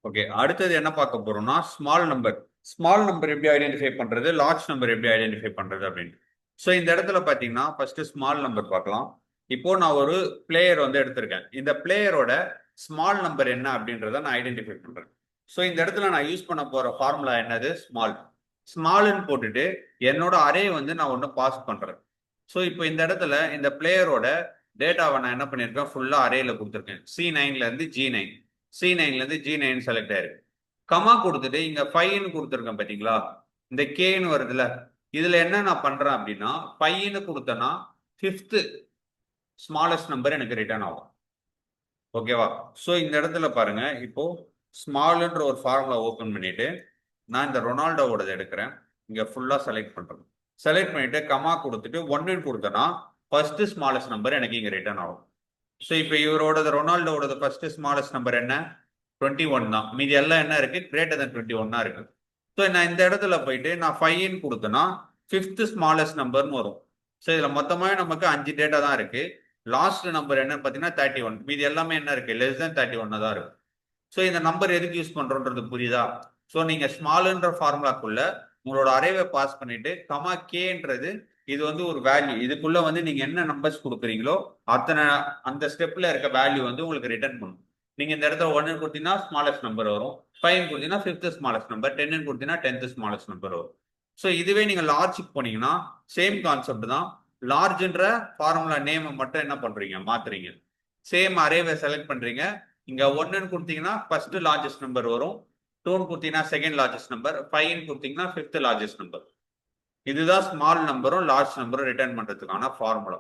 Okay, அடுத்தது என்ன பார்க்க போறோம்னா ஸ்மால் நம்பர். ஸ்மால் நம்பர் எப்படி ஐடென்டிஃபை பண்றது, லார்ஜ் நம்பர் எப்படி ஐடென்டிஃபை பண்றது அப்படின்னு. ஸோ இந்த இடத்துல பார்த்தீங்கன்னா ஃபர்ஸ்ட் ஸ்மால் நம்பர் பார்க்கலாம். இப்போ நான் ஒரு பிளேயர் வந்து எடுத்திருக்கேன். இந்த பிளேயரோட ஸ்மால் நம்பர் என்ன அப்படின்றத நான் ஐடென்டிஃபை பண்றேன். ஸோ இந்த இடத்துல நான் யூஸ் பண்ண போற ஃபார்முலா என்னது, ஸ்மால். ஸ்மால்னு போட்டுட்டு என்னோட அரே வந்து நான் ஒன்று பாஸ் பண்றேன். ஸோ இப்போ இந்த இடத்துல இந்த பிளேயரோட டேட்டாவை நான் என்ன பண்ணியிருக்கேன், ஃபுல்லா அரேல கொடுத்துருக்கேன். C9ல இருந்து G9, C9ல இருந்து G9 செலக்ட் ஆயிருக்கு. கமா கொடுத்துட்டு இங்க 5ன்னு கொடுத்துருக்கேன் பாத்தீங்களா, இந்த கேன்னு வருதுல. இதுல என்ன நான் பண்றேன் அப்படின்னா 5ன்னு கொடுத்தேன்னா 5th ஸ்மாலஸ்ட் நம்பர் எனக்கு ரிட்டர்ன் ஆகும். ஓகேவா? ஸோ இந்த இடத்துல பாருங்க, இப்போ ஸ்மால்ன்ற ஒரு ஃபார்முலா ஓப்பன் பண்ணிட்டு நான் இந்த ரொனால்டோவோட எடுக்கிறேன். இங்க ஃபுல்லா செலக்ட் பண்றேன். செலக்ட் பண்ணிட்டு கமா கொடுத்துட்டு 1ன்னு கொடுத்தேன்னா ஃபர்ஸ்ட் ஸ்மாலஸ்ட் நம்பர் எனக்கு இங்க ரிட்டர்ன் ஆகும். ஸோ இப்போ இவரோட ரொனால்டோட ஃபர்ஸ்ட் ஸ்மாலஸ்ட் நம்பர் என்ன, 21 தான். மீதி எல்லாம் என்ன இருக்கு, கிரேட்டர் தென் 21 இருக்கு. ஸோ நான் இந்த இடத்துல போயிட்டு நான் 5ன்னு கொடுத்தேன்னா 5th ஸ்மாலஸ்ட் நம்பர்னு வரும். ஸோ இதில் மொத்தமாக நமக்கு 5 டேட்டா தான் இருக்கு. லாஸ்ட் நம்பர் என்னன்னு பார்த்தீங்கன்னா 31. மீதி எல்லாமே என்ன இருக்கு, லெஸ் தென் 31 தான் இருக்கு. ஸோ இந்த நம்பர் எதுக்கு யூஸ் பண்றோன்றது புரியுதா? ஸோ நீங்க ஸ்மால்ன்ற ஃபார்முலாக்குள்ள உங்களோட அரேவை பாஸ் பண்ணிட்டு கமா கேன்றது இது வந்து ஒரு வேல்யூ. இதுக்குள்ள வந்து நீங்க என்ன நம்பர்ஸ் கொடுக்குறீங்களோ அத்தனை அந்த ஸ்டெப்ல இருக்க வேல்யூ வந்து உங்களுக்கு ரிட்டர்ன் பண்ணும். நீங்க இந்த இடத்துல 1 கொடுத்தீங்கன்னா ஸ்மாலஸ்ட் நம்பர் வரும், 5 கொடுத்தீங்கன்னா 5th ஸ்மாலஸ்ட் நம்பர், 10 கொடுத்தீங்கன்னா 10th ஸ்மாலஸ்ட் நம்பர் வரும். ஸோ இதுவே நீங்க லார்ஜுக்கு போனீங்கன்னா சேம் கான்செப்ட் தான். லார்ஜ்ன்ற ஃபார்முலா நேம் மட்டும் என்ன பண்றீங்க, மாத்துறீங்க. சேம் அரேவை செலக்ட் பண்றீங்க. இங்க 1ன்னு கொடுத்தீங்கன்னா ஃபர்ஸ்ட் லார்ஜஸ்ட் நம்பர் வரும், 2ன்னு கொடுத்தீங்கன்னா செகண்ட் லார்ஜஸ்ட் நம்பர், 5ன்னு கொடுத்தீங்கன்னா 5th லார்ஜஸ்ட் நம்பர். இதுதான் ஸ்மால் நம்பரும் லார்ஜ் நம்பரும் ரிட்டர்ன் பண்றதுக்கான ஃபார்முலா.